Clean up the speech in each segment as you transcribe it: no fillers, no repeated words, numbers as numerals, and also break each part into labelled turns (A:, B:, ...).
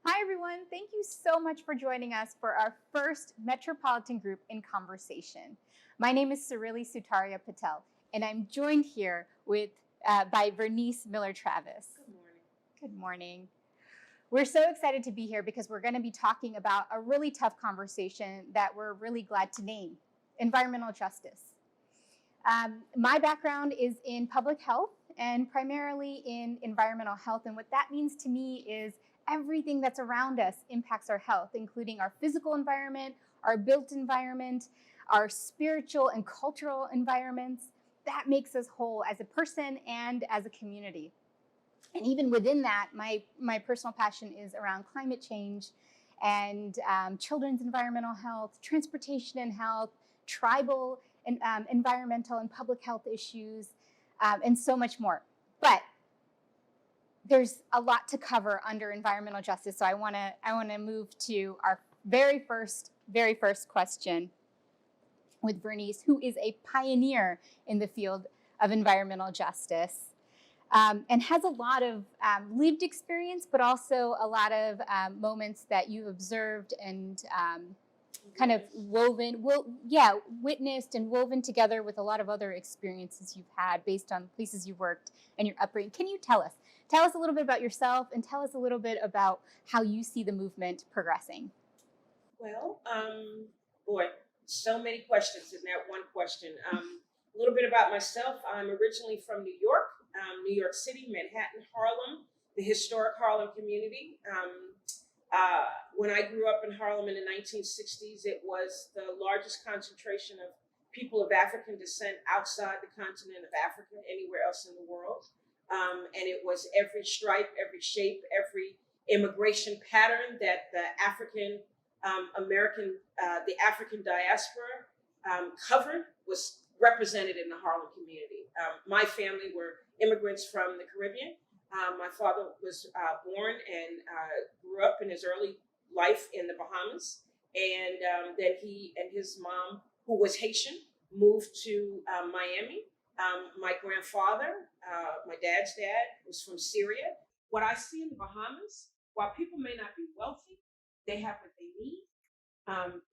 A: Hi, everyone. Thank you so much for joining us for our first Metropolitan group in conversation. My name is Surili Sutaria Patel, and I'm joined here by Vernice Miller-Travis.
B: Good morning.
A: Good morning. We're so excited to be here because we're going to be talking about a really tough conversation that we're really glad to name: environmental justice. My background is in public health and primarily in environmental health. And what that means to me is everything that's around us impacts our health, including our physical environment, our built environment, our spiritual and cultural environments. That makes us whole as a person and as a community. And even within that, my personal passion is around climate change and children's environmental health, transportation and health, tribal and environmental and public health issues, and so much more. But there's a lot to cover under environmental justice, so I want to move to our very first question with Vernice, who is a pioneer in the field of environmental justice, and has a lot of lived experience, but also a lot of moments that you've observed and kind of witnessed and woven together with a lot of other experiences you've had based on places you've worked and your upbringing. Can you tell us a little bit about yourself and tell us a little bit about how you see the movement progressing?
B: Well, boy, so many questions in that one question. A little bit about myself. I'm originally from New York City, Manhattan, Harlem, the historic Harlem community. When I grew up in Harlem in the 1960s, it was the largest concentration of people of African descent outside the continent of Africa, anywhere else in the world. And it was every stripe, every shape, every immigration pattern that the African diaspora covered was represented in the Harlem community. My family were immigrants from the Caribbean. My father was born and grew up in his early life in the Bahamas. And then he and his mom, who was Haitian, moved to Miami. My grandfather, my dad's dad, was from Syria. What I see in the Bahamas, while people may not be wealthy, they have what they need.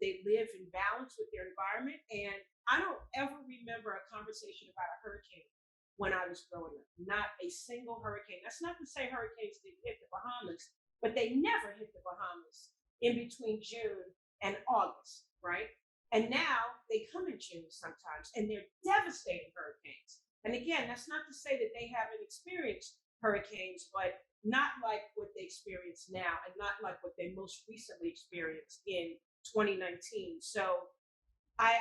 B: They live in balance with their environment. And I don't ever remember a conversation about a hurricane when I was growing up. Not a single hurricane. That's not to say hurricanes didn't hit the Bahamas, but they never hit the Bahamas in between June and August, right? And now they come in June sometimes, and they're devastating hurricanes. And again, that's not to say that they haven't experienced hurricanes, but not like what they experience now, and not like what they most recently experienced in 2019. So I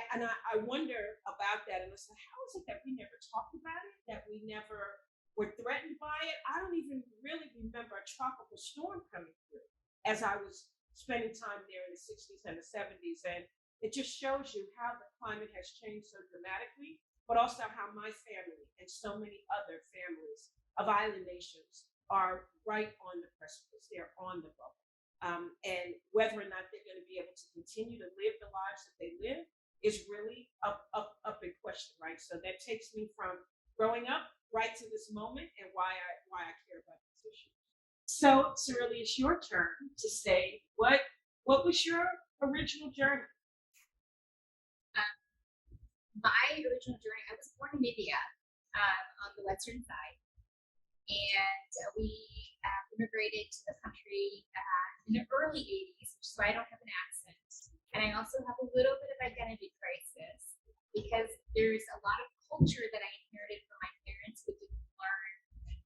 B: wonder about that, and I said, how is it that we never talked about it, that we never were threatened by it? I don't even really remember a tropical storm coming through as I was spending time there in the 60s and the 70s. And it just shows you how the climate has changed so dramatically, but also how my family and so many other families of island nations are right on the precipice. They're on the bubble. And whether or not they're going to be able to continue to live the lives that they live is really up in question, right? So that takes me from growing up right to this moment and why I care about this issue. So, Surili, it's your turn to say what was your original journey?
C: My original journey, I was born in India on the western side, and we immigrated to the country in the early 80s, which is why I don't have an accent. And I also have a little bit of identity crisis because there's a lot of culture that I inherited from my parents but didn't learn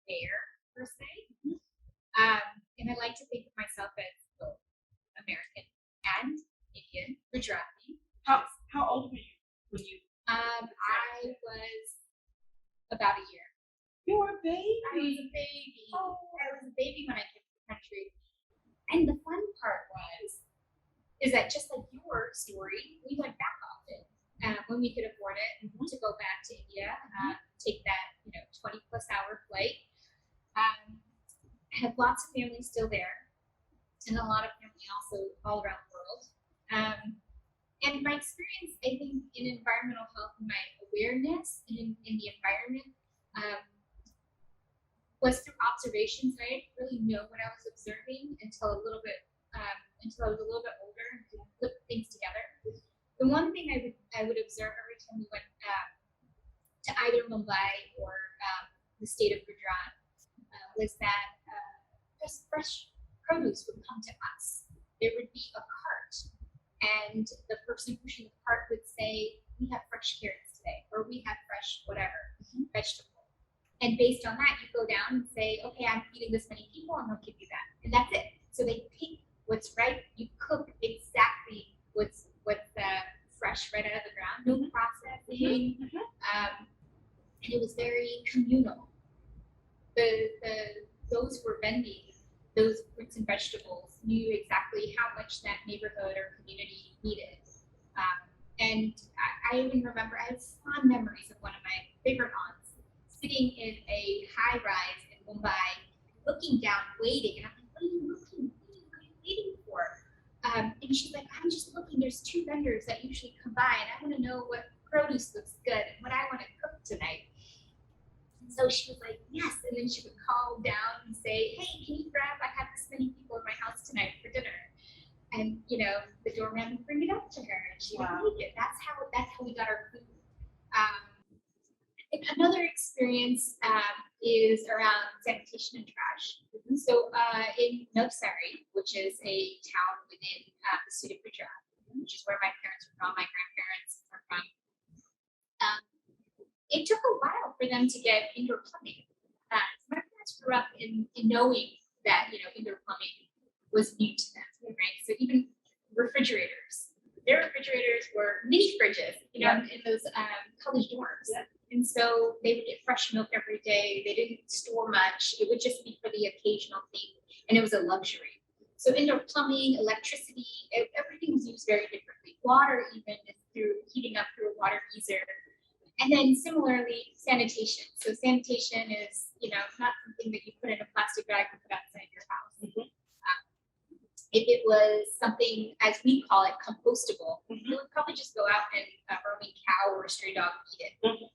C: there, per se. And I like to think of myself as both American and Indian, Gujarati.
B: How old were you when you?
C: I was about a year.
B: You were a baby.
C: I was a baby.
B: Oh.
C: I was a baby when I came to the country. And the fun part is that just like your story, we went back often when we could afford it to go back to India, take that 20+ hour flight. I have lots of family still there, and a lot of family also all around the world. And my experience, I think, in environmental health, my awareness in the environment was through observations, and I didn't really know what I was observing until until I was a little bit older and could put things together. The one thing I would observe every time we went to either Mumbai or the state of Gujarat was that fresh produce would come to us. There would be a cart, and the person pushing the cart would say, "We have fresh carrots today," or "We have fresh whatever vegetable." And based on that, you go down and say, "Okay, I'm feeding this many people, and they'll give you that," and that's it. So they pick what's right. You cook exactly what's fresh right out of the ground, no processing, and it was very communal. Those who were vending those fruits and vegetables knew exactly how much that neighborhood or community needed. And I even remember, I have fond memories of one of my favorite aunts sitting in a high rise in Mumbai, looking down, waiting. And I'm like, "What are you looking? What are you waiting for?" And she's like, "I'm just looking. There's two vendors that usually come by, and I want to know what produce looks good and what I want to cook tonight." And so she was like, "Yes." And then she would call down and say, "Hey, can you grab? I have this many people in my house tonight for dinner." And the doorman would bring it up to her, and she would make it. That's how we got our food. And another experience is around sanitation and trash. So in Navsari, which is a town within the state of Gujarat, which is where my parents are from, my grandparents are from, it took a while for them to get indoor plumbing. My parents grew up in knowing that indoor plumbing was new to them, right? So even refrigerators, their refrigerators were mini fridges, in those college dorms. Yeah. And so they would get fresh milk every day. They didn't store much. It would just be for the occasional thing, and it was a luxury. So indoor plumbing, electricity, everything was used very differently. Water even is heating up through a water geyser. And then similarly, sanitation. So sanitation is, not something that you put in a plastic bag and put outside your house. If it was something, as we call it, compostable, it would probably just go out and a roaming cow or a stray dog eat it.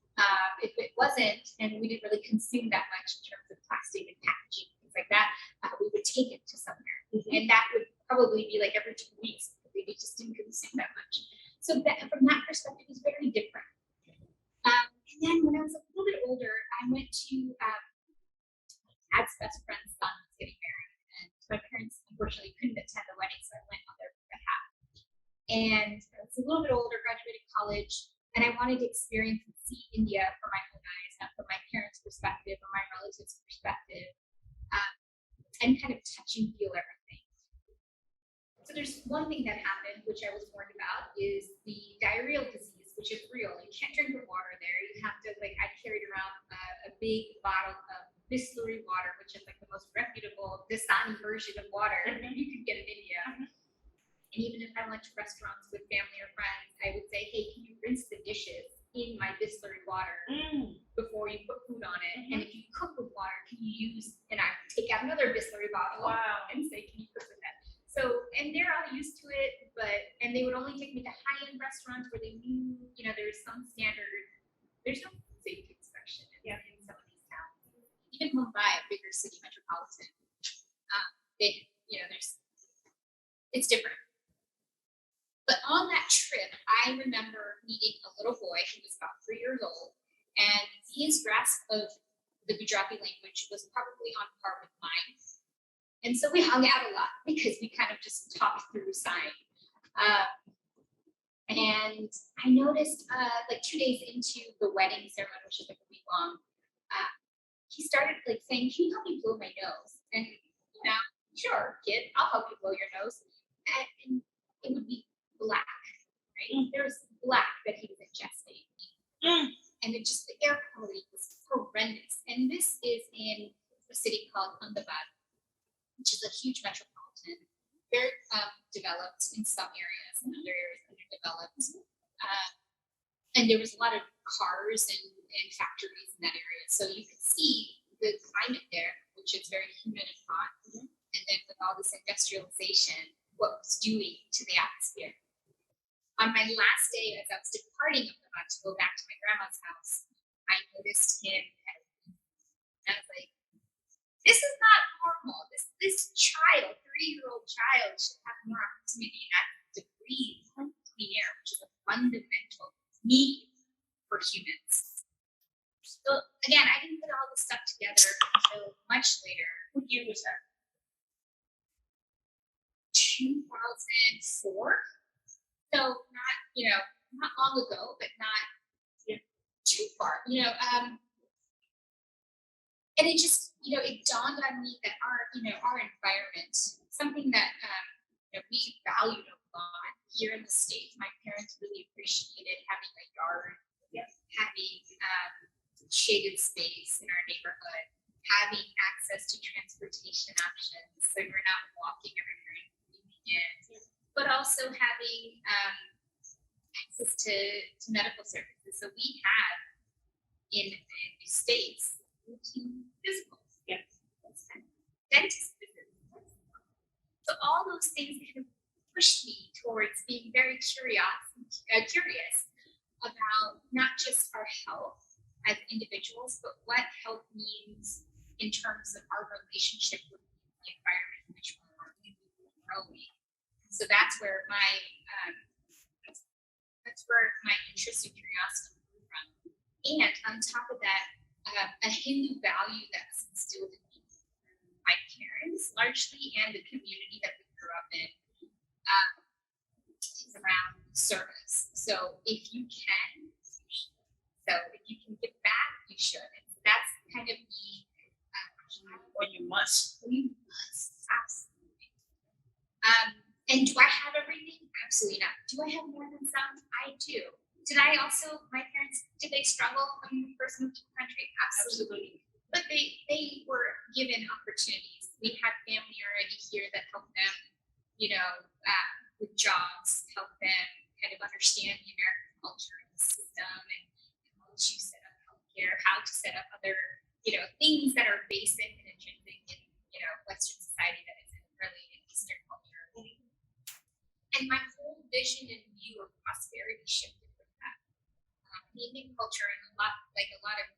C: If it wasn't, and we didn't really consume that much in terms of plastic and packaging, things like that, we would take it to somewhere. And that would probably be like every 2 weeks. We just didn't consume that much. So from that perspective, it was very different. And then when I was a little bit older, I went to my dad's best friend's son was getting married. And my parents, unfortunately, couldn't attend the wedding, so I went on their behalf. And I was a little bit older, graduated college, and I wanted to experience and see India from my own eyes, not from my parents' perspective or my relatives' perspective, and kind of touch and feel everything. So there's one thing that happened, which I was warned about, is the diarrheal disease, which is real. You can't drink the water there. You have to, I carried around a big bottle of Bisleri water, which is the most reputable Dasani version of water you could get in India. And even if I went to restaurants with family or friends, I would say, "Hey, can you rinse the dishes in my Bisleri water before you put food on it? And if you cook with water, can you use," and I would take out another Bisleri bottle and say, "Can you cook with that?" So, and they're all used to it, and they would only take me to high-end restaurants where they knew, there's some standard. There's no safety inspection in some of these towns. Even Mumbai, a bigger city, Metropolitan, it's different. But on that trip, I remember meeting a little boy who was about 3 years old, and his grasp of the Gujarati language was probably on par with mine. And so we hung out a lot because we kind of just talked through sign. And I noticed 2 days into the wedding ceremony, which is a week long, he started saying, "Can you help me blow my nose?" And "Sure, kid, I'll help you blow your nose." And it would be black, right? There was black that he was ingesting. And the air quality was horrendous. And this is in a city called Ahmedabad, which is a huge metropolitan, very developed in some areas, and other areas underdeveloped. And there was a lot of cars and factories in that area. So you could see the climate there, which is very humid and hot. And then with all this industrialization, what it was doing to the atmosphere. On my last day, as I was departing Ahmedabad to go back to my grandma's house, I noticed him. And I was like, ultimately access to breathe clean air, which is a fundamental need for humans. So again, I didn't put all this stuff together until much later.
B: What year was that?
C: 2004. So not long ago, but not too far. And it just, it dawned on me that our environment, something that we valued a lot here in the States. My parents really appreciated having a yard, having shaded space in our neighborhood, having access to transportation options, so you're not walking everywhere and in, but also having access to medical services. So we have in the States routine physicals, dentist visits. So all those things kind of pushed me towards being very curious about not just our health as individuals, but what health means in terms of our relationship with the environment in which we're growing. So that's where my interest and curiosity grew from. And on top of that, a Hindu value that's instilled in me through my parents largely and the community that we grew up in is around service. So if you can give back, you should. And that's kind of the
B: Or you must.
C: We must, absolutely. And do I have everything? Absolutely not. Do I have more than some? I do. Did I also, my parents, did they struggle when we first moved to the country? Absolutely. But they were given opportunities. We had family already here that helped them, with jobs, help them kind of understand the American culture and the system and how to set up healthcare, how to set up other, things that are basic and intrinsic in, Western society that isn't really in Eastern culture. And my whole vision and view of prosperity shifted with that. In Indian culture, and a lot of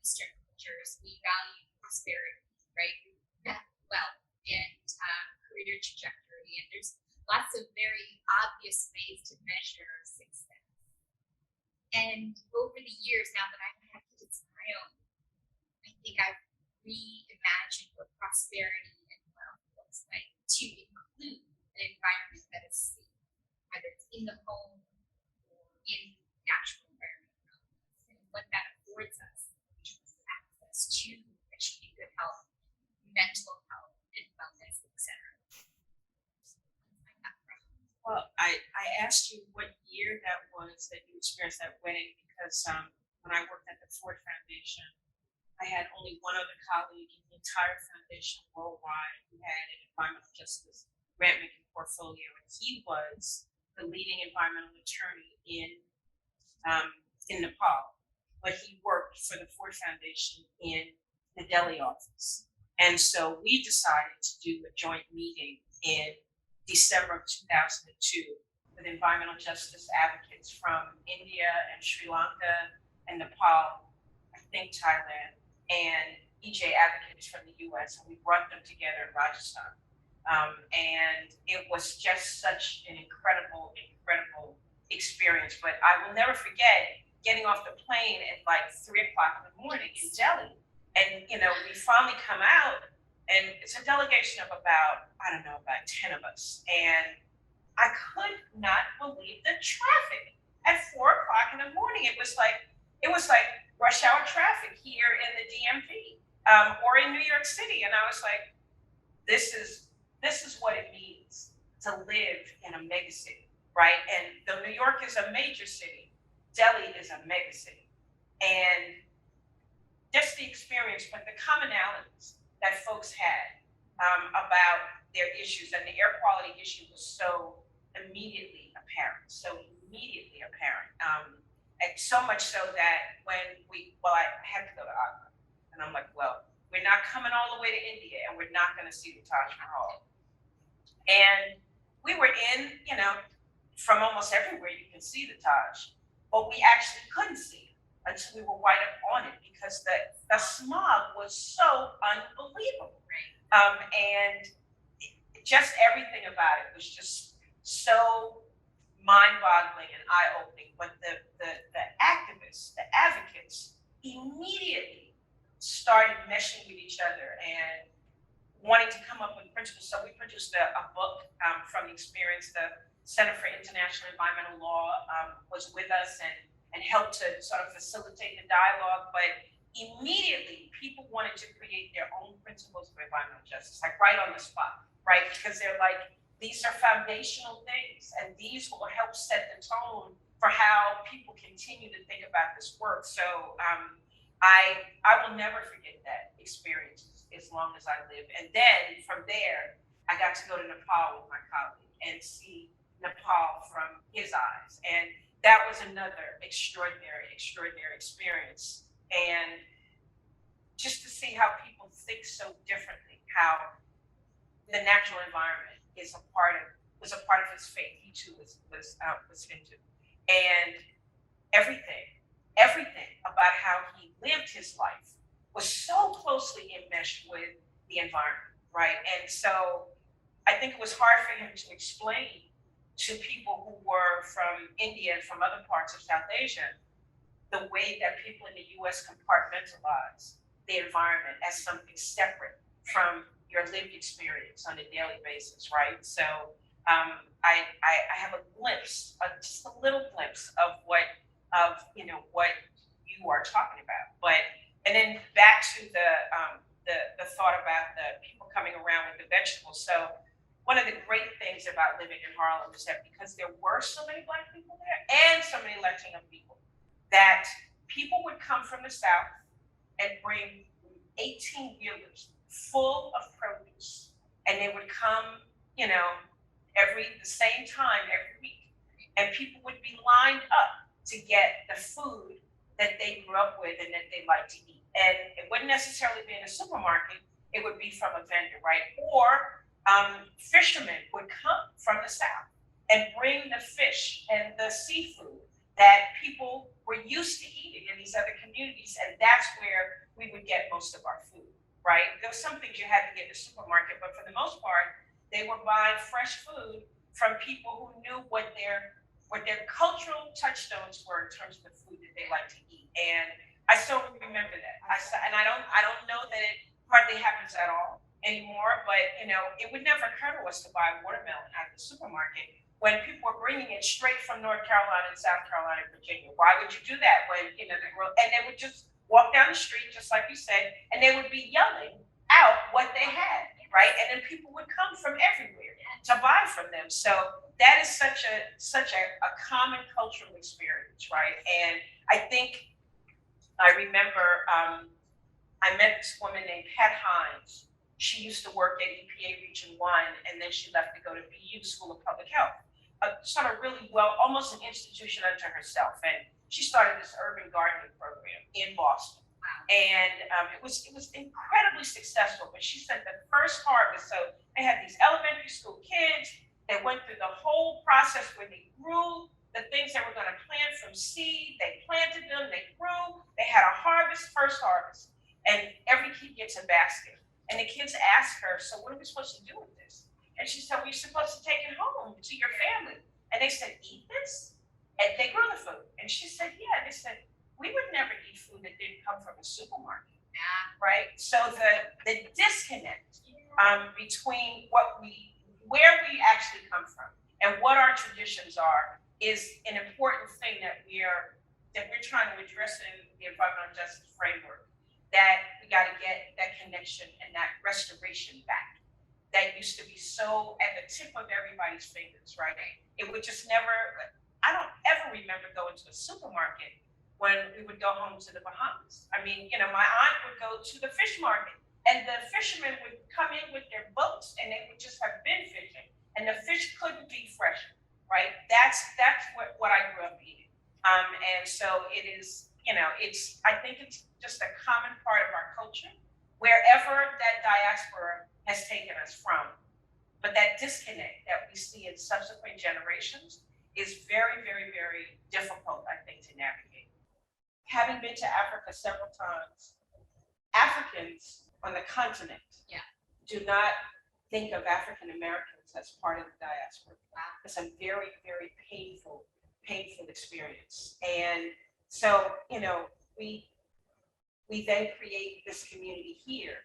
C: Eastern cultures, we value prosperity, right? Wealth and career trajectory. And there's lots of very obvious ways to measure success. And over the years, now that I've had kids of my own, I think I've reimagined what prosperity and wealth looks like to include an environment that is safe, whether it's in the home or in natural environment, and what that affords us in terms of access to achieving good health, mental health, and wellness, etc.
B: Well, I asked you what year that was that you experienced that wedding because when I worked at the Ford Foundation, I had only one other colleague in the entire foundation worldwide who had an environmental justice grant-making portfolio, and he was the leading environmental attorney in Nepal, but he worked for the Ford Foundation in the Delhi office. And so we decided to do a joint meeting in December of 2002 with environmental justice advocates from India and Sri Lanka and Nepal, I think Thailand, and EJ advocates from the US, and we brought them together in Rajasthan. And it was just such an incredible experience. But I will never forget getting off the plane at like 3 o'clock in the morning in Delhi. And, we finally come out, and it's a delegation of about 10 of us. And I could not believe the traffic at 4 o'clock in the morning. It was like rush hour traffic here in the DMV or in New York City. And I was like, this is what it means to live in a megacity, right? And though New York is a major city, Delhi is a megacity. And just the experience, but the commonalities that folks had about their issues, and the air quality issue was so immediately apparent. And so much so that I had to go to Agra. And I'm like, well, we're not coming all the way to India, and we're not going to see the Taj Mahal. And we were in, from almost everywhere you can see the Taj, but we actually couldn't see it until we were right up on it because the smog was so unbelievable. And just everything about it was just so mind-boggling and eye-opening. But the activists, the advocates, immediately started meshing with each other and wanting to come up with principles. So we produced a book from the experience. The Center for International Environmental Law was with us and helped to sort of facilitate the dialogue. But immediately, people wanted to create their own principles for environmental justice, like right on the spot, right? Because they're like, these are foundational things, and these will help set the tone for how people continue to think about this work. So I will never forget that experience as long as I live. And then from there, I got to go to Nepal with my colleague and see Nepal from his eyes. And that was another extraordinary experience. And just to see how people think so differently, how the natural environment was a part of his faith. He too was into, and everything about how he lived his life was so closely enmeshed with the environment, right? And so I think it was hard for him to explain to people who were from India and from other parts of South Asia the way that people in the US compartmentalize the environment as something separate from your lived experience on a daily basis, right? So I have a glimpse, just a little glimpse of what you are talking about. But and then back to the thought about the people coming around with the vegetables. So one of the great things about living in Harlem is that because there were so many Black people there and so many Latino people, that people would come from the South and bring 18-wheelers full of produce, and they would come, the same time every week, and people would be lined up to get the food that they grew up with and that they like to eat. And it wouldn't necessarily be in a supermarket, it would be from a vendor, right? Or fishermen would come from the South and bring the fish and the seafood that people were used to eating in these other communities, and that's where we would get most of our food, right? There was some things you had to get in the supermarket, but for the most part, they were buying fresh food from people who knew what their cultural touchstones were in terms of the food that they like to eat. And I still remember that. And I don't know that it hardly happens at all anymore, but it would never occur to us to buy watermelon at the supermarket when people were bringing it straight from North Carolina and South Carolina and Virginia. Why would you do that when and they would just walk down the street, just like you said, and they would be yelling out what they had, right? And then people would come from everywhere to buy from them. So that is such a common cultural experience, right? And I remember I met this woman named Pat Hines. She used to work at EPA Region 1, and then she left to go to BU School of Public Health. Sort of really almost an institution unto herself. And she started this urban gardening program in Boston. And it was incredibly successful. But she said the first harvest, so they had these elementary school kids, they went through the whole process where they grew the things they were going to plant from seed, they planted them, they grew, they had a first harvest, and every kid gets a basket. And the kids asked her, so what are we supposed to do with this? And she said, we're supposed to take it home to your family. And they said, eat this? And they grew the food. And she said, yeah. They said, we would never eat food that didn't come from a supermarket, right? So the disconnect between where we actually come from and what our traditions are is an important thing that we're trying to address in the environmental justice framework. That we got to get that connection and that restoration back. That used to be so at the tip of everybody's fingers, right? It would just never. I don't ever remember going to a supermarket when we would go home to the Bahamas. I mean, my aunt would go to the fish market, and the fishermen would come in with their boats, and they would just have been fishing, and the fish couldn't be fresh, right? That's what I grew up eating, and so it is. I think it's just a common part of our culture, wherever that diaspora has taken us from. But that disconnect that we see in subsequent generations is very, very, very difficult, I think, to navigate. Having been to Africa several times, Africans on the continent do not think of African Americans as part of the diaspora. It's a very, very painful experience. And so, we then create this community here.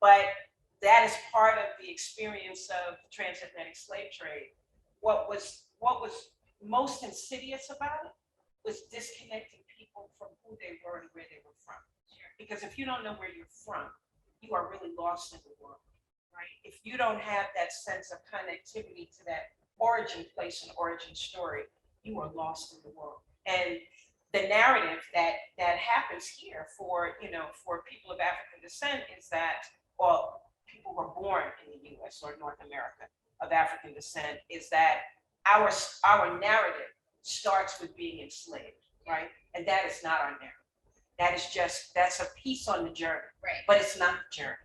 B: But that is part of the experience of the transatlantic slave trade. What was most insidious about it was disconnecting people from who they were and where they were from. Because if you don't know where you're from, you are really lost in the world, right? If you don't have that sense of connectivity to that origin place and origin story, you are lost in the world. And the narrative that happens here for people of African descent is that, well, people who are born in the U.S. or North America of African descent, is that our narrative starts with being enslaved, right? And that is not our narrative. That's a piece on the journey,
C: Right.
B: but it's not the journey.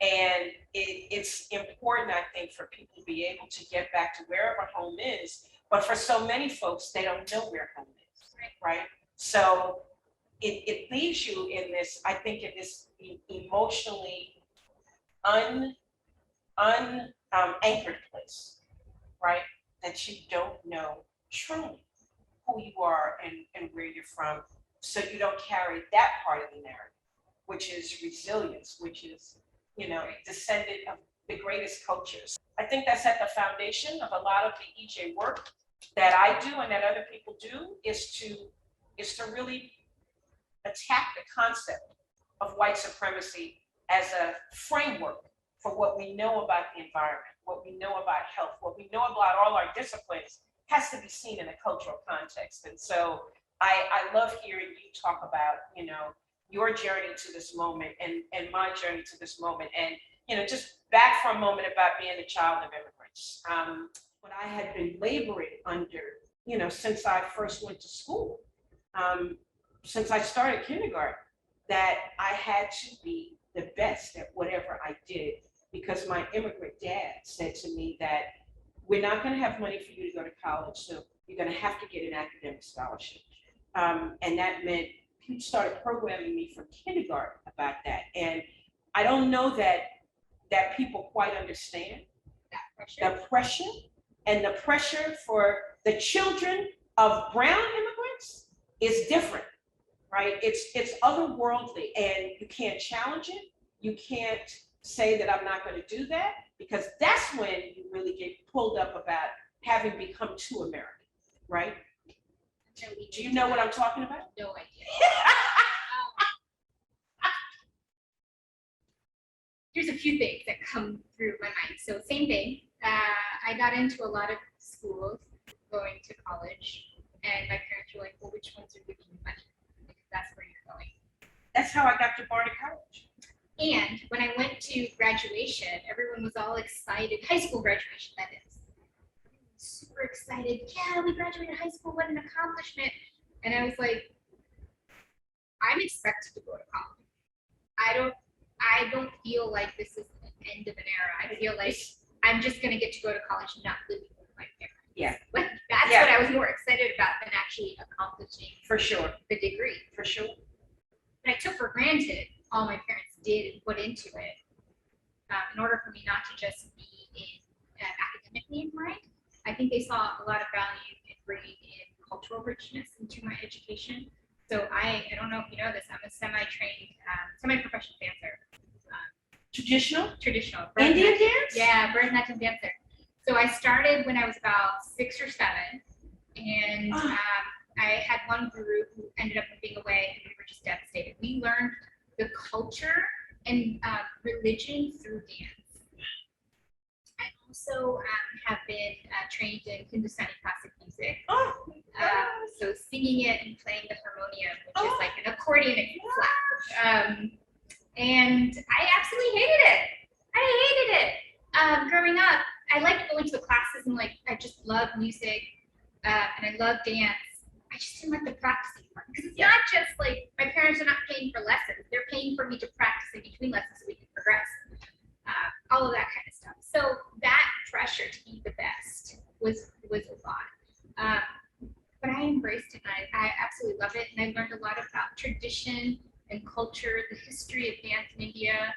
B: And it's important, I think, for people to be able to get back to wherever home is. But for so many folks, they don't know where home is, right? So it leaves you in this, I think, in this emotionally anchored place, right? That you don't know truly who you are and where you're from. So you don't carry that part of the narrative, which is resilience, which is, descendant of the greatest cultures. I think that's at the foundation of a lot of the EJ work that I do and that other people do, is to really attack the concept of white supremacy as a framework for what we know about the environment, what we know about health, what we know about all our disciplines has to be seen in a cultural context. And so I love hearing you talk about, your journey to this moment and my journey to this moment. And, just back for a moment about being a child of immigrants. What I had been laboring under, since I first went to school, since I started kindergarten, that I had to be the best at whatever I did, because my immigrant dad said to me that we're not going to have money for you to go to college, so you're going to have to get an academic scholarship. And that meant he started programming me from kindergarten about that. And I don't know that people quite understand the pressure, and the pressure for the children of brown immigrants is different, right? It's otherworldly, and you can't challenge it. You can't say that I'm not going to do that, because that's when you really get pulled up about having become too American, right? Do you know what I'm talking about?
C: No idea. Here's a few things that come through my mind. So same thing. I got into a lot of schools going to college, and my parents were like, well, which ones are giving you money? Because that's where you're going.
B: That's how I got to Barnard College.
C: And when I went to graduation, everyone was all excited. High school graduation, that is. Super excited. Yeah, we graduated high school. What an accomplishment. And I was like, I'm expected to go to college. I don't feel like this is the end of an era. I feel like I'm just going to get to go to college and not living with my parents.
B: Yeah.
C: Like, that's what I was more excited about than actually accomplishing
B: For sure.
C: the degree.
B: For sure.
C: And I took for granted all my parents did and put into it in order for me not to just be academically inclined. I think they saw a lot of value in bringing in cultural richness into my education. So I don't know if you know this, I'm a semi-trained, semi-professional dancer. Traditional.
B: Indian dance?
C: Yeah, Vernice dancer. So I started when I was about 6 or 7, and I had one guru who ended up moving away, and we were just devastated. We learned the culture and religion through dance. I also have been trained in Hindustani classic music. So singing it and playing the harmonium, which is like an accordion if you flap. And I absolutely hated it. Growing up, I liked going to the classes and I just love music and I love dance. I just didn't like the practicing part, because it's not just like my parents are not paying for lessons; they're paying for me to practice in between lessons so we can progress. All of that kind of stuff. So that pressure to be the best was a lot. But I embraced it, and I absolutely love it, and I learned a lot about tradition and culture, the history of dance in India,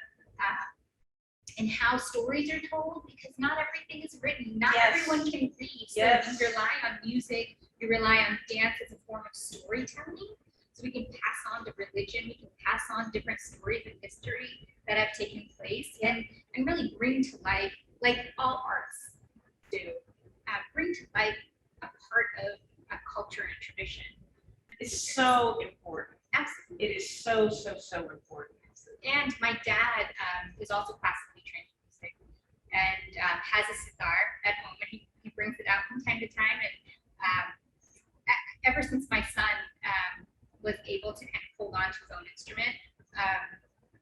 C: and and how stories are told, because not everything is written. Not
B: Yes.
C: everyone can read. So
B: Yes.
C: you rely on music, you rely on dance as a form of storytelling. So we can pass on the religion, we can pass on different stories of history that have taken place, and really bring to life, like all arts do, bring to life a part of a culture and tradition.
B: It's so important.
C: Absolutely.
B: It is so, so, so important.
C: And my dad is also classically trained in music and has a sitar at home, and he brings it out from time to time. And ever since my son was able to kind of hold on to his own instrument,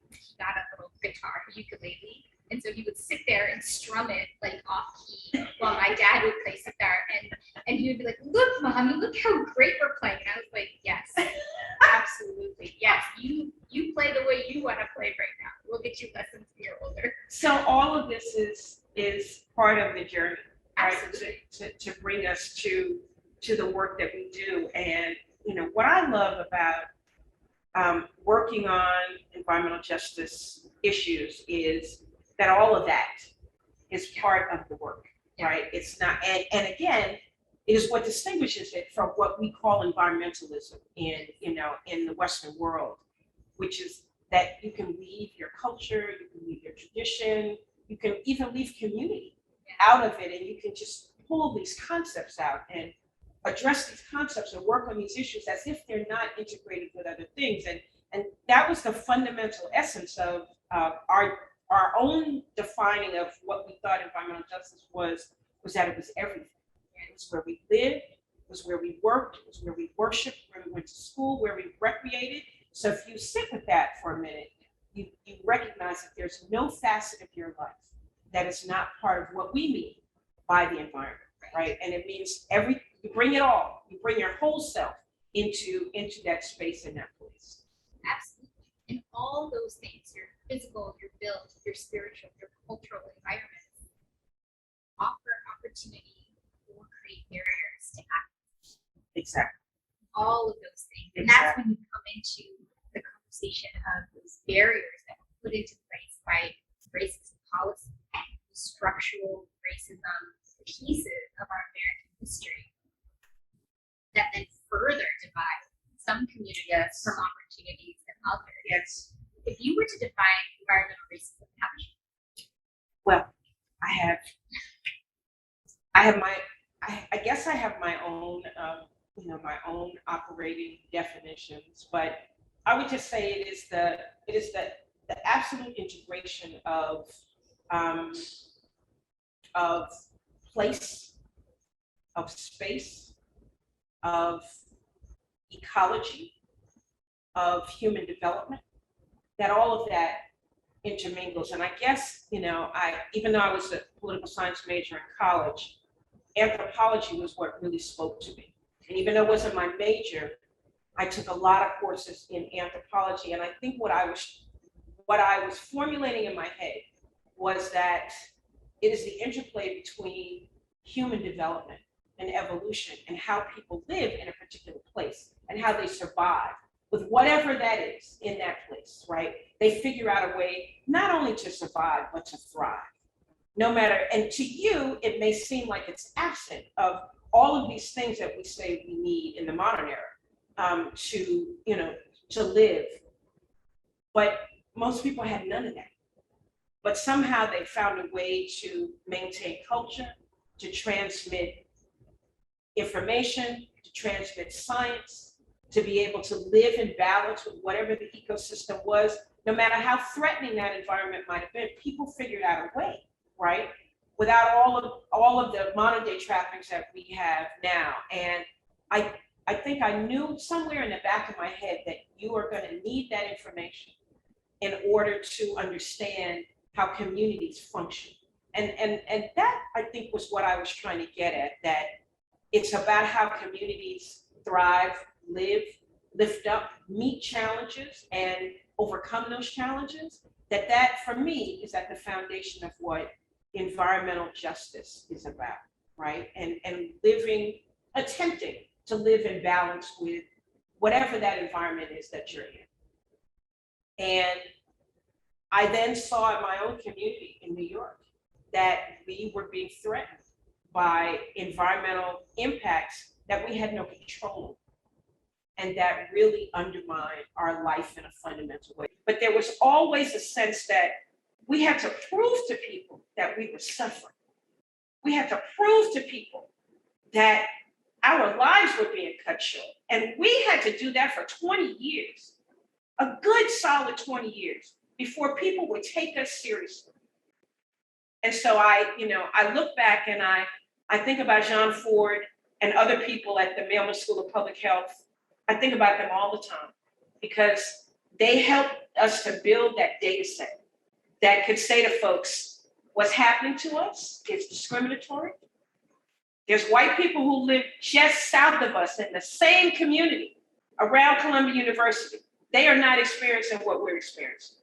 C: he got a little guitar, a ukulele, and so he would sit there and strum it like off key while my dad would play sitar, and he would be like, "Look, mommy, look how great we're playing." And I was like, "Yes, absolutely, yes. You play the way you want to play right now. We'll get you lessons when you're older."
B: So all of this is part of the journey, right? To bring us to the work that we do. And what I love about working on environmental justice issues is that all of that is part of the work, right? It's not, and again, it is what distinguishes it from what we call environmentalism in the Western world, which is that you can leave your culture, you can leave your tradition, you can even leave community out of it, and you can just pull these concepts out and address these concepts and work on these issues as if they're not integrated with other things. And that was the fundamental essence of our own defining of what we thought environmental justice was that it was everything. It was where we lived, it was where we worked, it was where we worshiped, where we went to school, where we recreated. So if you sit with that for a minute, you recognize that there's no facet of your life that is not part of what we mean by the environment, right? And it means you bring it all, you bring your whole self into that space and that place.
C: Absolutely. And all those things, your physical, your built, your spiritual, your cultural environments, offer opportunity or create barriers to access.
B: Exactly.
C: All of those things. And that's when you come into the conversation of those barriers that were put into place by racist policy, the structural racism pieces of our American history that then further divide some communities from opportunities and others.
B: Yes.
C: If you were to define environmental racism, how would you?
B: Well, I guess I have my own, my own operating definitions, but I would just say it is the absolute integration of place, of space, of ecology, of human development, that all of that intermingles. And I guess, even though I was a political science major in college, anthropology was what really spoke to me. And even though it wasn't my major, I took a lot of courses in anthropology. And I think what I was formulating in my head was that it is the interplay between human development and evolution and how people live in a particular place and how they survive with whatever that is in that place, right? They figure out a way not only to survive, but to thrive. No matter, and to you, it may seem like it's absent of all of these things that we say we need in the modern era to live. But most people had none of that. But somehow they found a way to maintain culture, to transmit information, to transmit science, to be able to live in balance with whatever the ecosystem was. No matter how threatening that environment might have been, people figured out a way, right? Without all of the modern day trappings that we have now. And I think I knew somewhere in the back of my head that you are going to need that information in order to understand how communities function. And that, I think, was what I was trying to get at, that it's about how communities thrive, live, lift up, meet challenges, and overcome those challenges. That for me is at the foundation of what environmental justice is about, right? And attempting to live in balance with whatever that environment is that you're in. And I then saw in my own community in New York that we were being threatened by environmental impacts that we had no control over, and that really undermined our life in a fundamental way. But there was always a sense that we had to prove to people that we were suffering. We had to prove to people that our lives were being cut short. And we had to do that for 20 years, a good solid 20 years, before people would take us seriously. And so I look back and I think about John Ford and other people at the Mailman School of Public Health. I think about them all the time because they helped us to build that data set that could say to folks, what's happening to us is discriminatory. There's white people who live just south of us in the same community around Columbia University. They are not experiencing what we're experiencing.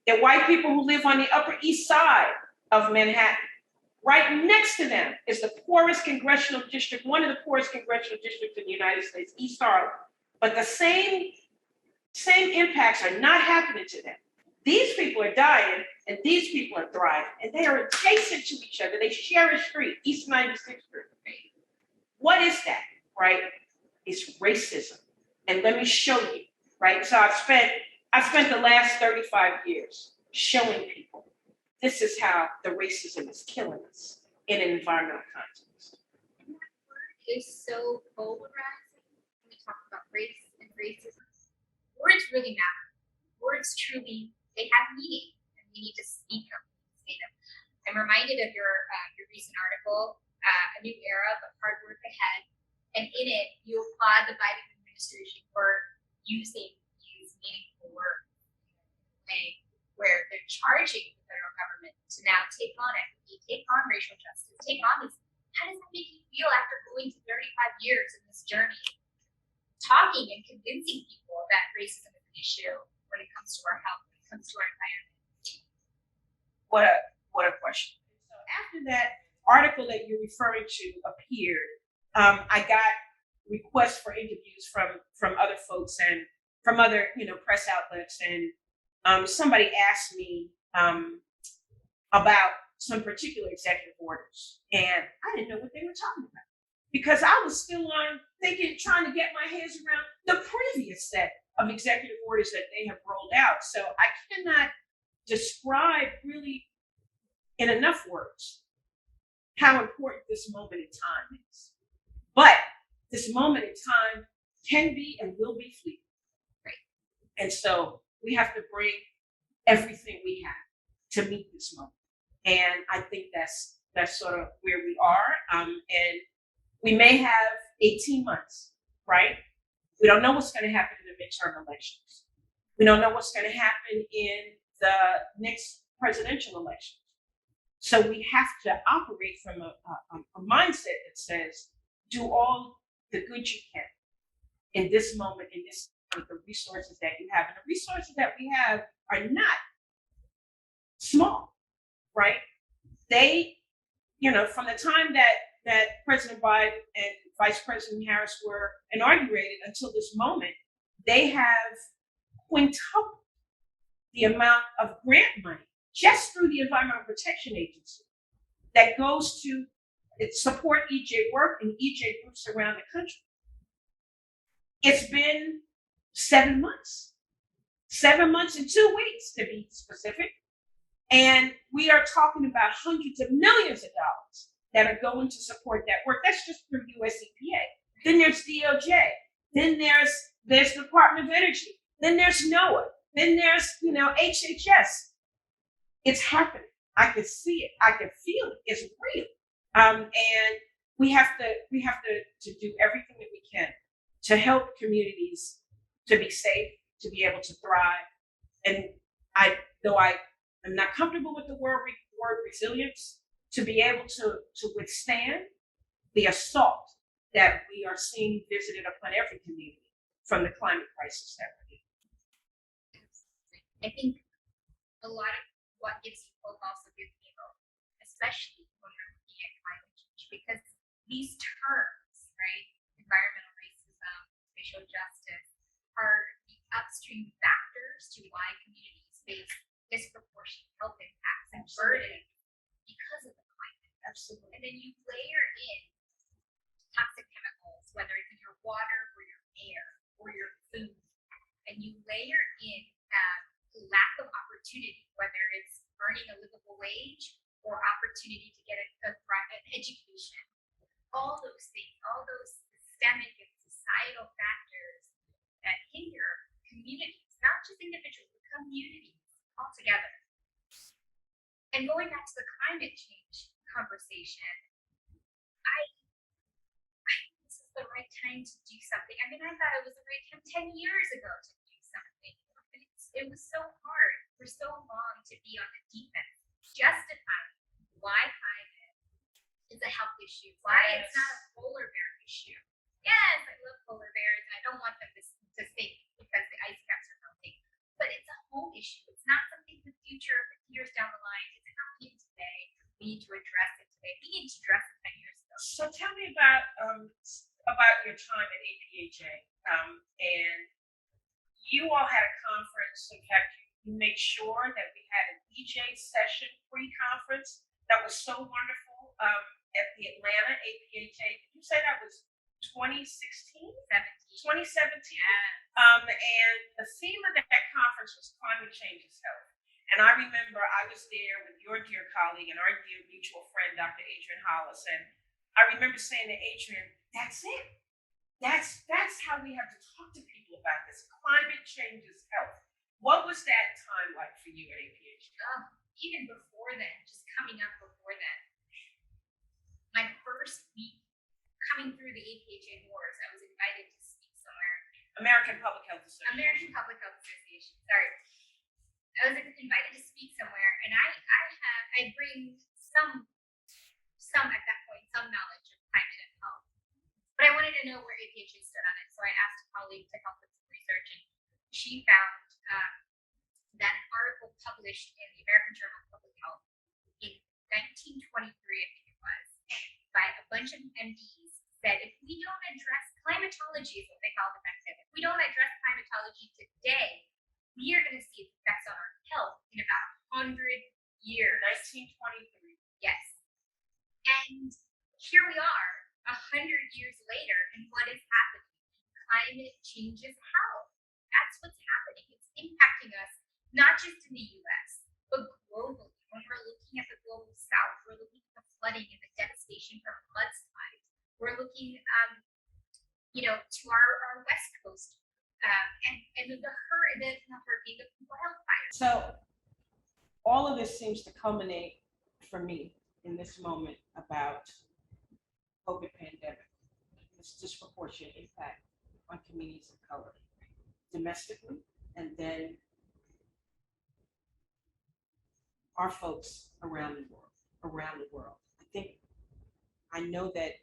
B: There are white people who live on the Upper East Side of Manhattan. Right next to them is the poorest congressional district, one of the poorest congressional districts in the United States, East Harlem. But the same impacts are not happening to them. These people are dying and these people are thriving, and they are adjacent to each other. They share a street, East 96th Street. What is that, right? It's racism. And let me show you, right? So I've spent the last 35 years showing people this is how the racism is killing us in an environmental context.
C: And that word is so polarizing when we talk about race and racism. Words really matter. Words truly, they have meaning, and we need to speak them, say them. I'm reminded of your recent article, A New Era, but Hard Work Ahead. And in it, you applaud the Biden administration for using these meaningful words in a way where they're charging the federal government to now take on equity, take on racial justice, take on this. How does that make you feel after going to 35 years in this journey, talking and convincing people that racism is an issue when it comes to our health, when it comes to our environment?
B: What a question. So after that article that you're referring to appeared, I got requests for interviews from other folks and from other press outlets, and somebody asked me about some particular executive orders, and I didn't know what they were talking about because I was still on trying to get my hands around the previous set of executive orders that they have rolled out. So I cannot describe really in enough words how important this moment in time is. But this moment in time can be and will be fleeting. Right? And so we have to bring everything we have to meet this moment. And I think that's sort of where we are. And we may have 18 months, right? We don't know what's going to happen in the midterm elections. We don't know what's going to happen in the next presidential elections. So we have to operate from a mindset that says, do all the good you can in this moment, in this with the resources that you have. And the resources that we have are not small, right? They, from the time that President Biden and Vice President Harris were inaugurated until this moment, they have quintupled the amount of grant money just through the Environmental Protection Agency that goes to support EJ work and EJ groups around the country. It's been 7 months, 7 months and 2 weeks to be specific. And we are talking about hundreds of millions of dollars that are going to support that work. That's just through US EPA. Then there's DOJ. Then there's Department of Energy. Then there's NOAA. Then there's, HHS. It's happening. I can see it. I can feel it. It's real. And we have to do everything that we can to help communities to be safe, to be able to thrive. And though I'm not comfortable with the word resilience, to be able to withstand the assault that we are seeing visited upon every community from the climate crisis that we're in.
C: I think a lot of what gives you hope also gives me hope, especially when we're looking at climate change, because these terms, right, environmental racism, racial justice, are the upstream factors to why communities face disproportionate health impacts and burdens because of the climate.
B: Absolutely.
C: And then you layer in toxic chemicals, whether it's in your water or your air or your food, and you layer in lack of opportunity, whether it's earning a livable wage or opportunity to get an education. All those things, all those systemic and societal factors that hinder communities, not just individuals, but communities altogether. And going back to the climate change conversation, I think this is the right time to do something. I mean, I thought it was the right time 10 years ago to do something. But it was so hard for so long to be on the defense, justifying why climate is a health issue, why it's not a polar bear issue. Yes, I love polar bears, and I don't want them to sink because the ice caps are melting. But it's a whole issue. It's not something for the future, 50 years down the line. It's happening today. We need to address it today. We need to address it 10 years ago.
B: So tell me about your time at APHA, and you all had a conference. In fact, you made sure that we had an EJ session pre-conference that was so wonderful at the Atlanta APHA. Did you say that was 2016? 2017. And the theme of that conference was climate change is health. And I remember I was there with your dear colleague and our dear mutual friend, Dr. Adrian Hollis. And I remember saying to Adrian, that's it. That's how we have to talk to people about this. Climate change is health. What was that time like for you at APHA?
C: Even before then, just coming up before then, my first week coming through the APHA doors, I was invited to speak somewhere.
B: American Public Health Association.
C: Sorry. I was invited to speak somewhere, and I bring some at that point, some knowledge of climate and health. But I wanted to know where APHA stood on it, so I asked a colleague to help with some research, and she found that an article published in the American Journal of Public Health in 1923, I think it was, by a bunch of MDs said if we don't address climatology, is what they call it back then, if we don't address climatology today, we are going to see its effects on our health in about 100 years.
B: 1923.
C: Yes. And here we are, 100 years later, and what is happening? Climate changes health. That's what's happening. It's impacting us, not just in the US, but globally. When we're looking at the global south, we're looking at the flooding and the devastation from mudslides. We're looking, to our west coast, and the hurricane, the wildfires.
B: So all of this seems to culminate for me in this moment about COVID pandemic, this disproportionate impact on communities of color, domestically, and then our folks around the world. I know that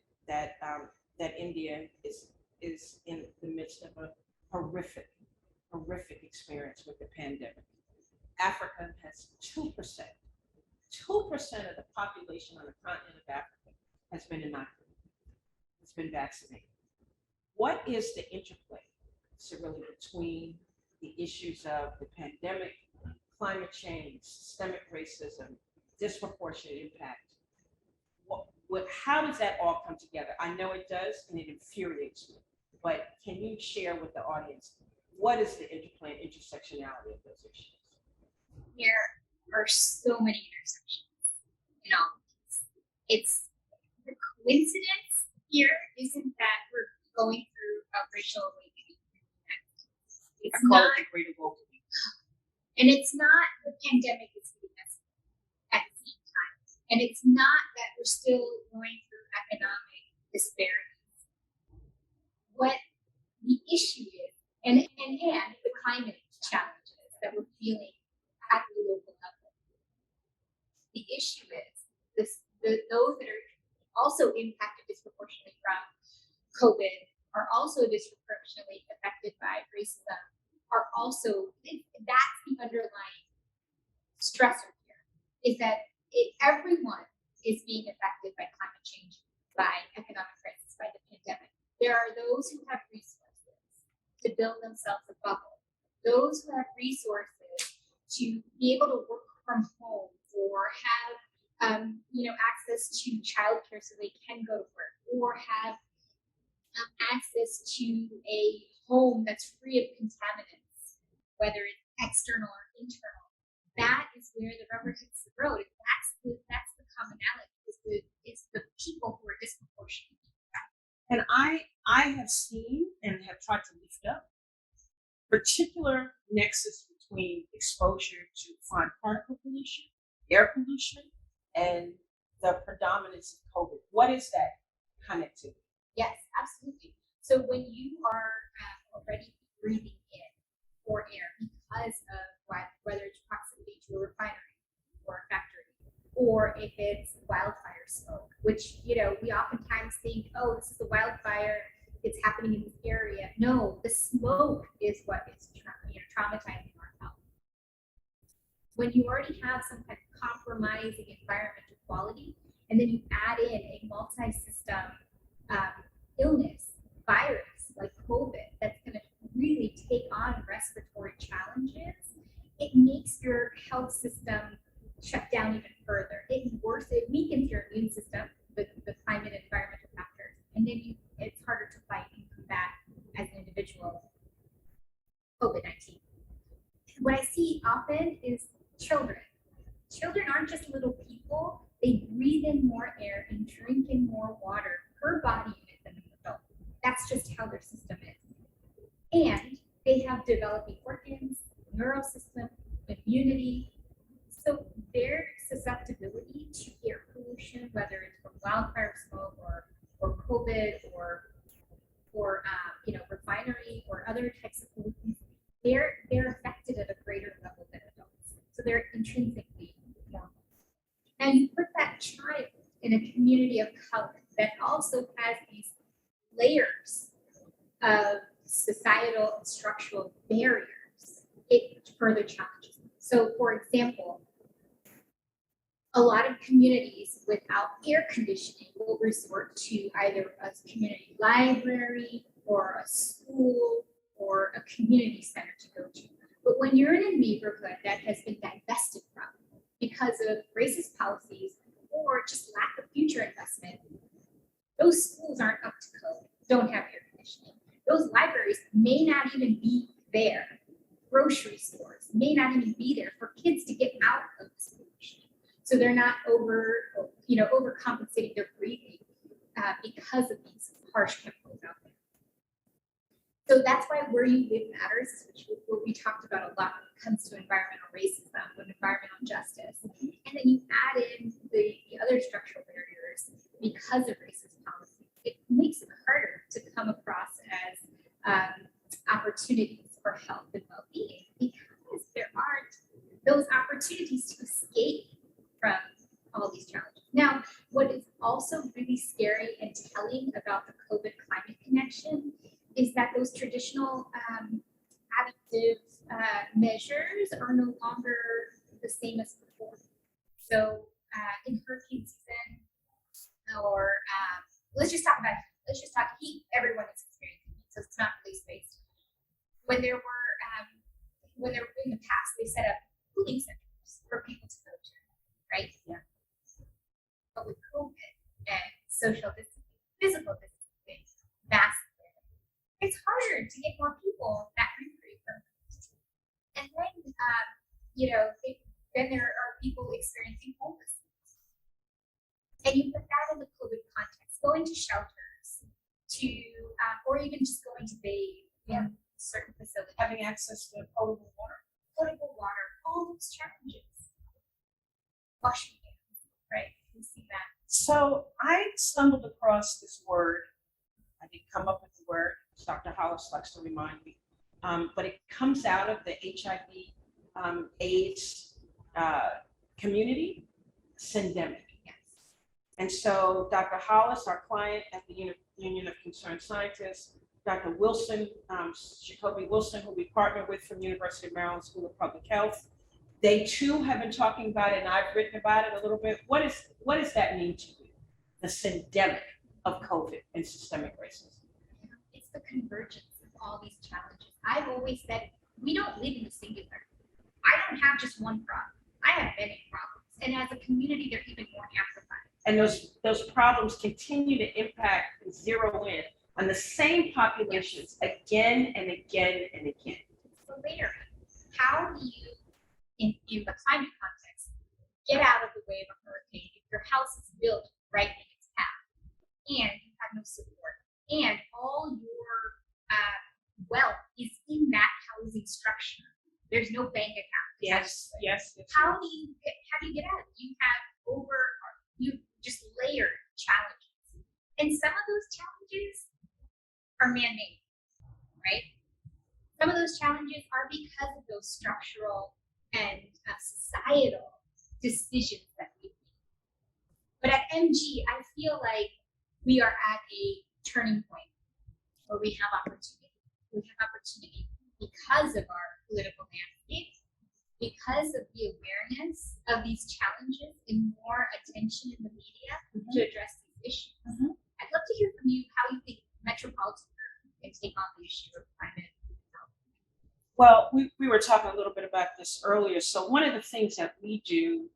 B: India is in the midst of a horrific experience with the pandemic. Africa has 2% of the population on the continent of Africa has been inoculated, has been vaccinated. What is the interplay, Surili, between the issues of the pandemic, climate change, systemic racism, disproportionate impact? How does that all come together? I know it does, and it infuriates me. But can you share with the audience what is the interplay and intersectionality of those issues?
C: There are so many intersections in all of this. It's the coincidence here isn't that we're going through a racial awakening. It's not
B: the Great Awakening.
C: And it's not the pandemic is hitting us at the same time. And it's not that we're still going through economic disparities. What the issue is, and the climate challenges that we're feeling at the local level. The issue is those that are also impacted disproportionately from COVID are also disproportionately affected by racism. That's the underlying stressor here, is that everyone is being affected by climate change, by economic crisis, by the pandemic. There are those who have resources to build themselves a bubble, those who have resources to be able to work from home or have access to childcare so they can go to work, or have access to a home that's free of contaminants, whether it's external or internal. That is where the rubber hits the road. That's the commonality. Is the people who are disproportionate.
B: And I have seen and have tried to lift up particular nexus between exposure to fine particle pollution, air pollution, and the predominance of COVID. What is that connectivity?
C: Yes, absolutely. So when you are already breathing in poor air because of whether it's proximity to a refinery or a factory, or if it's wildfire smoke, which we oftentimes think, oh, this is a wildfire, it's happening in this area. No, the smoke is what is traumatizing our health. When you already have some kind of compromising environmental quality, and then you add in a multi-system illness, virus like COVID, that's going to really take on respiratory challenges, it makes your health system shut down even further. It weakens your immune system with the climate and environmental factors, and then it's harder to fight and combat as an individual COVID-19. What I see often is children. Children aren't just little people. They breathe in more air and drink in more water per body unit than an adult. That's just how their system is. And they have developing organs, neural system, immunity. So their susceptibility to air pollution, whether it's from wildfire smoke or COVID or refinery or other types of pollutants, they're affected at a greater level than adults. So they're intrinsically normal. Now you put that child in a community of color that also has these layers of societal and structural barriers, it further challenges them. So for example, a lot of communities without air conditioning will resort to either a community library or a school or a community center to go to. But when you're in a neighborhood that has been divested from because of racist policies or just lack of future investment, those schools aren't up to code, don't have air conditioning. Those libraries may not even be there. Grocery stores may not even be there for kids to get out of this pollution. So they're not overcompensating their breathing because of these harsh chemicals out there. So that's why where you live matters, which what we talked about a lot when it comes to environmental racism and environmental justice. And then you add in the other structural barriers because of racist policy. It makes it harder to come across as opportunities for health and well-being because there aren't those opportunities to escape from all these challenges. Now, what is also really scary and telling about the COVID climate connection is that those traditional adaptive measures are no longer the same as before. So in hurricane season, or let's just talk heat. Everyone is experiencing heat, so it's not place-based. When there were in the past, they set up cooling centers for people to go to, right? Yeah. But with COVID and social distancing, physical distancing, mask, it's harder to get more people that free from it. And then, then there are people experiencing homelessness. And you put that in the COVID context, going to shelters, or even just going to bathe in certain facilities.
B: Having access to potable water,
C: all those challenges. Washing hands, right? You see that.
B: So I stumbled across this word. I didn't come up with the word. Dr. Hollis likes to remind me. But it comes out of the HIV AIDS community, syndemic.
C: Yes.
B: And so Dr. Hollis, our client at the Union of Concerned Scientists, Dr. Wilson, Jacoby Wilson, who we partner with from University of Maryland School of Public Health, they too have been talking about it, and I've written about it a little bit. What does that mean to you? The syndemic of COVID and systemic racism.
C: The convergence of all these challenges. I've always said we don't live in the singular. I don't have just one problem. I have many problems. And as a community, they're even more amplified.
B: And those problems continue to impact and zero in on the same populations again and again and again.
C: So later, how do you, in the climate context, get out of the way of a hurricane if your house is built right in its path and you have no support and all your wealth is in that housing structure? There's no bank account.
B: Yes.
C: How do you get out? You just layered challenges, and some of those challenges are man-made, right? Some of those challenges are because of those structural and societal decisions that we make. But at MG, I feel like we are at a turning point where we have opportunity. We have opportunity because of our political landscape, because of the awareness of these challenges and more attention in the media to address these issues. I'd love to hear from you how you think Metropolitan can take on the issue of climate.
B: Well, we were talking a little bit about this earlier. So one of the things that we do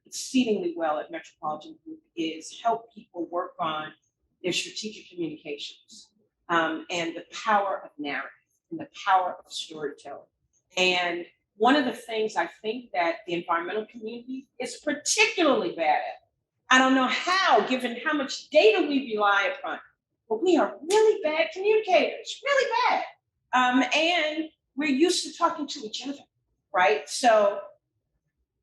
B: exceedingly well at Metropolitan Group is help people work on their strategic communications and the power of narrative and the power of storytelling. And one of the things I think that the environmental community is particularly bad at, I don't know how, given how much data we rely upon, but we are really bad communicators, really bad. And we're used to talking to each other, right? So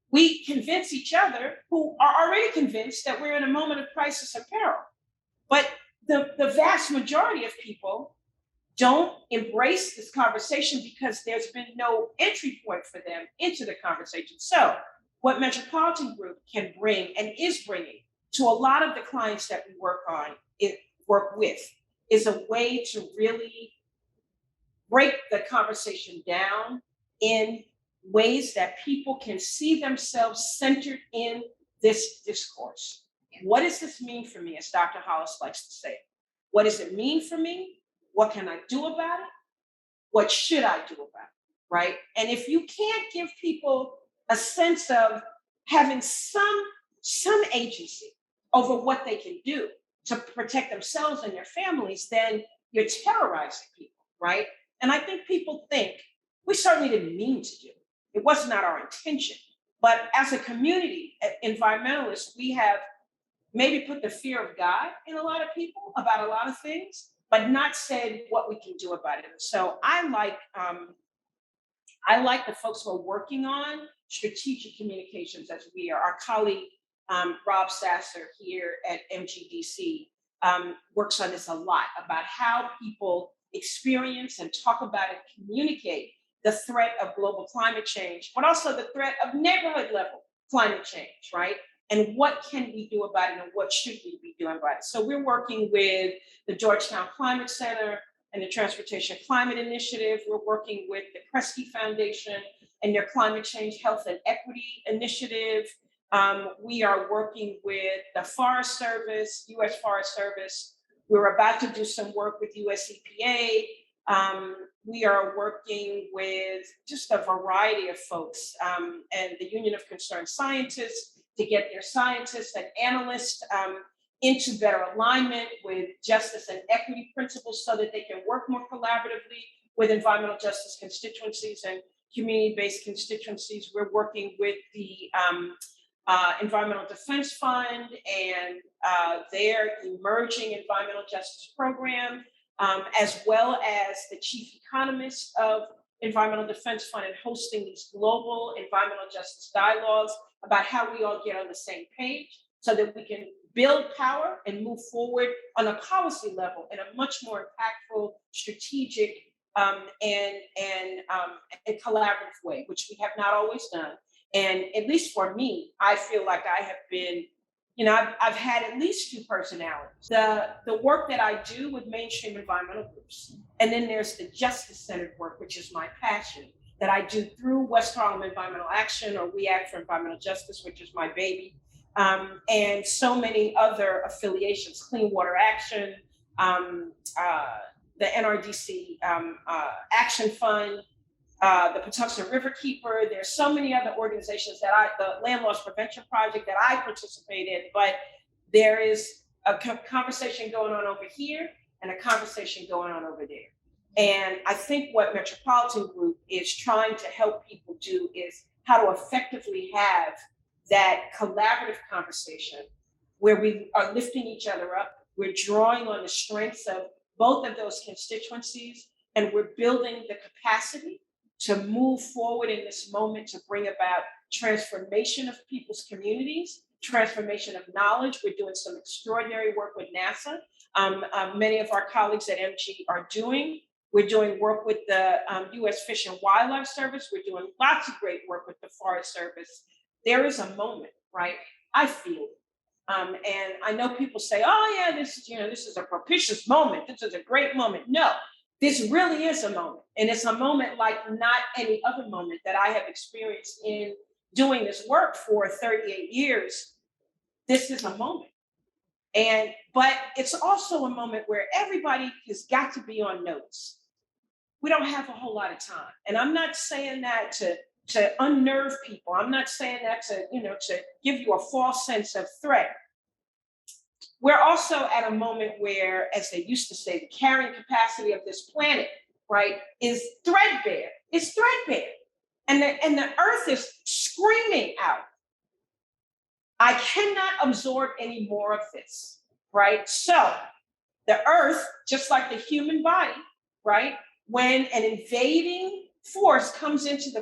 B: we convince each other who are already convinced that we're in a moment of crisis or peril. But the vast majority of people don't embrace this conversation because there's been no entry point for them into the conversation. So what Metropolitan Group can bring and is bringing to a lot of the clients that we work with is a way to really break the conversation down in ways that people can see themselves centered in this discourse. What does this mean for me, as Dr. Hollis likes to say? What does it mean for me? What can I do about it? What should I do about it, right? And if you can't give people a sense of having some agency over what they can do to protect themselves and their families, then you're terrorizing people, right? And I think people think, we certainly didn't mean to do it. It was not our intention. But as a community, environmentalists, we have maybe put the fear of God in a lot of people about a lot of things, but not said what we can do about it. So I like the folks who are working on strategic communications as we are. Our colleague, Rob Sasser here at MGDC works on this a lot about how people experience and talk about and communicate the threat of global climate change, but also the threat of neighborhood level climate change, right? And what can we do about it and what should we be doing about it? So we're working with the Georgetown Climate Center and the Transportation Climate Initiative. We're working with the Kresge Foundation and their Climate Change Health and Equity Initiative. We are working with the Forest Service, U.S. Forest Service. We're about to do some work with US EPA. We are working with just a variety of folks and the Union of Concerned Scientists to get their scientists and analysts into better alignment with justice and equity principles so that they can work more collaboratively with environmental justice constituencies and community-based constituencies. We're working with the Environmental Defense Fund and their emerging environmental justice program, as well as the chief economist of Environmental Defense Fund, and hosting these global environmental justice dialogues about how we all get on the same page so that we can build power and move forward on a policy level in a much more impactful, strategic, and collaborative way, which we have not always done. And at least for me, I feel like I have been, I've had at least two personalities. The work that I do with mainstream environmental groups, and then there's the justice-centered work, which is my passion, that I do through West Harlem Environmental Action, or We Act for Environmental Justice, which is my baby, and so many other affiliations, Clean Water Action, the NRDC Action Fund, the Patuxent Riverkeeper. There's so many other organizations the Land Loss Prevention Project that I participate in, but there is a conversation going on over here and a conversation going on over there. And I think what Metropolitan Group is trying to help people do is how to effectively have that collaborative conversation where we are lifting each other up. We're drawing on the strengths of both of those constituencies, and we're building the capacity to move forward in this moment to bring about transformation of people's communities, transformation of knowledge. We're doing some extraordinary work with NASA. Many of our colleagues at MG are doing. We're doing work with the U.S. Fish and Wildlife Service. We're doing lots of great work with the Forest Service. There is a moment, right? I feel it. And I know people say, oh yeah, this is a propitious moment. This is a great moment. No, this really is a moment. And it's a moment like not any other moment that I have experienced in doing this work for 38 years. This is a moment. But it's also a moment where everybody has got to be on notice. We don't have a whole lot of time. And I'm not saying that to unnerve people. I'm not saying that to give you a false sense of threat. We're also at a moment where, as they used to say, the carrying capacity of this planet, right, is threadbare. It's threadbare. And the earth is screaming out, I cannot absorb any more of this, right? So the earth, just like the human body, right, when an invading force comes into the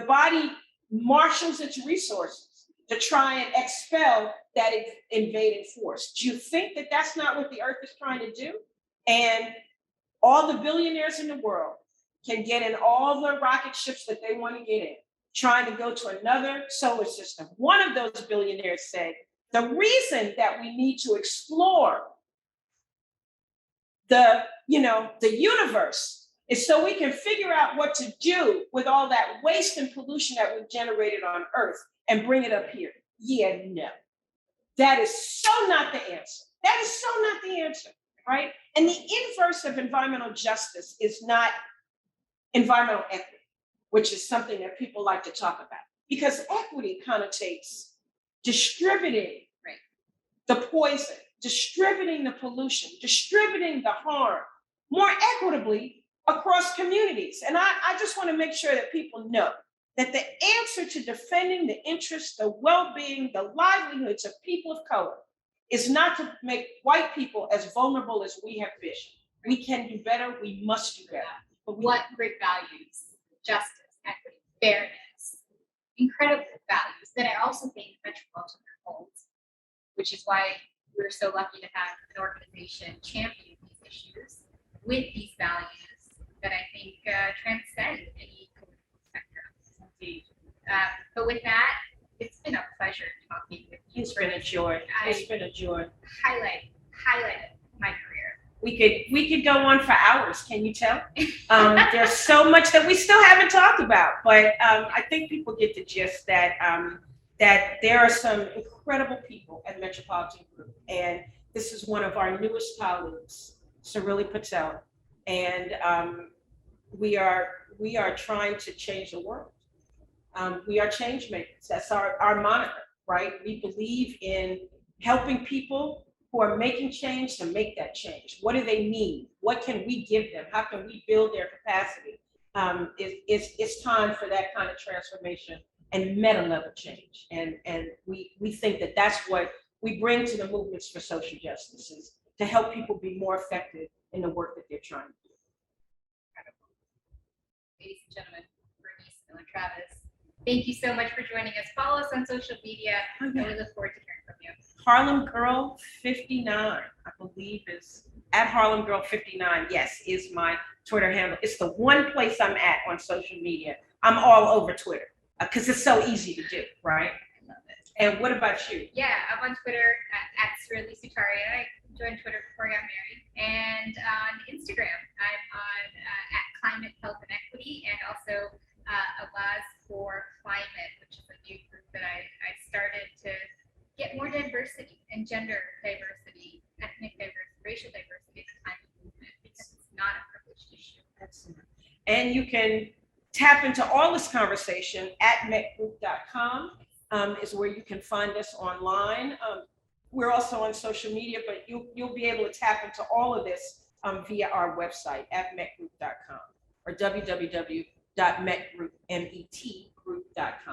B: body marshals its resources to try and expel that invading force. Do you think that that's not what the earth is trying to do? And all the billionaires in the world can get in all the rocket ships that they want to get in, trying to go to another solar system. One of those billionaires said, the reason that we need to explore the universe is so we can figure out what to do with all that waste and pollution that we've generated on Earth and bring it up here. Yeah, no. That is so not the answer. That is so not the answer, right? And the inverse of environmental justice is not environmental equity, which is something that people like to talk about. Because equity connotates distributing the poison, distributing the pollution, distributing the harm more equitably across communities. And I just want to make sure that people know that the answer to defending the interests, the well-being, the livelihoods of people of color is not to make white people as vulnerable as we have been. We can do better, we must do better.
C: But what great values, justice, equity, fairness, incredible values that I also think Metropolitan holds, which is why we're so lucky to have an organization champion these issues with these values that I think transcend any political spectrum. Indeed. But with that, it's been a pleasure talking with you.
B: It's been a joy. It's been a joy.
C: Highlight my career.
B: We could go on for hours. Can you tell? There's so much that we still haven't talked about, but I think people get the gist that that there are some incredible people at Metropolitan Group, and this is one of our newest colleagues, Surili Patel, and we are trying to change the world. We are change makers. That's our moniker, right? We believe in helping people who are making change to make that change. What do they need? What can we give them? How can we build their capacity? It's time for that kind of transformation and meta level change. And we think that that's what we bring to the movements for social justice, is to help people be more effective in the work that they're trying to do.
C: Incredible. Ladies and gentlemen, Vernice and Travis, thank you so much for joining us. Follow us on social media, and we look forward to hearing from you.
B: Harlem Girl 59, I believe, is at Harlem Girl 59. Yes, is my Twitter handle. It's the one place I'm at on social media. I'm all over Twitter because it's so easy to do, right?
C: I love it.
B: And what about you?
C: Yeah, I'm on Twitter at Surili Sutaria. I joined Twitter before I got married. And on Instagram, I'm on at Climate, Health, and Equity, and also Alaz for Climate, which is a new group that I started to get more diversity and gender diversity, ethnic diversity, racial diversity in the climate movement, because it's not a privileged issue.
B: Excellent. And you can tap into all this conversation at metgroup.com is where you can find us online. We're also on social media, but you'll be able to tap into all of this via our website at metgroup.com or www.metgroup.com.